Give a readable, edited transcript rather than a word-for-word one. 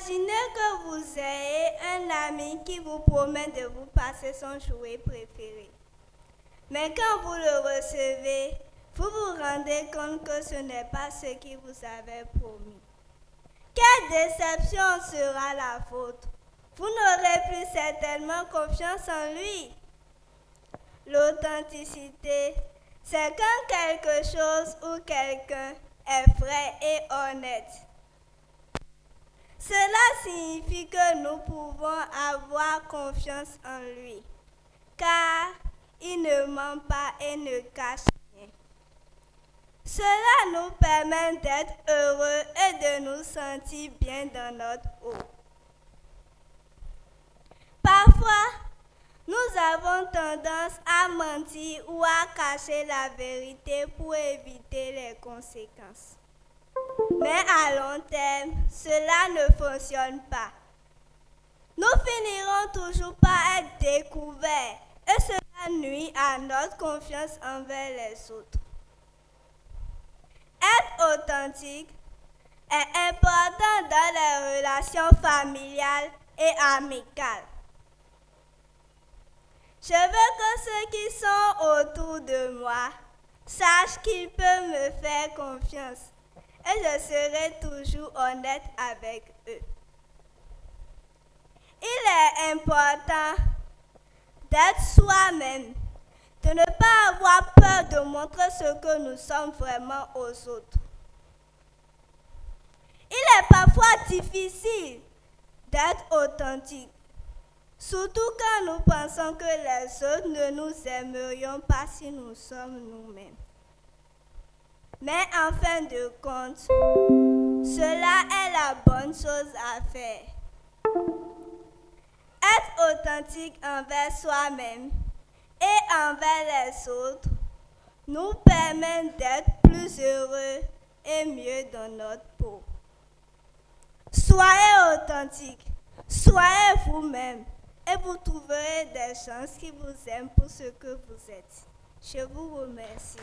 Imaginez que vous ayez un ami qui vous promet de vous passer son jouet préféré. Mais quand vous le recevez, vous vous rendez compte que ce n'est pas ce qu'il vous avait promis. Quelle déception sera la vôtre? Vous n'aurez plus certainement confiance en lui. L'authenticité, c'est quand quelque chose ou quelqu'un est vrai et honnête. Cela signifie que nous pouvons avoir confiance en lui, car il ne ment pas et ne cache rien. Cela nous permet d'être heureux et de nous sentir bien dans notre eau. Parfois, nous avons tendance à mentir ou à cacher la vérité pour éviter les conséquences. Mais à long terme, cela ne fonctionne pas. Nous finirons toujours par être découverts et cela nuit à notre confiance envers les autres. Être authentique est important dans les relations familiales et amicales. Je veux que ceux qui sont autour de moi sachent qu'ils peuvent me faire confiance et je serai toujours honnête avec eux. Il est important d'être soi-même, de ne pas avoir peur de montrer ce que nous sommes vraiment aux autres. Il est parfois difficile d'être authentique, surtout quand nous pensons que les autres ne nous aimerions pas si nous sommes nous-mêmes. Mais en fin de compte, cela est la bonne chose à faire. Être authentique envers soi-même et envers les autres nous permet d'être plus heureux et mieux dans notre peau. Soyez authentique, soyez vous-même et vous trouverez des gens qui vous aiment pour ce que vous êtes. Je vous remercie.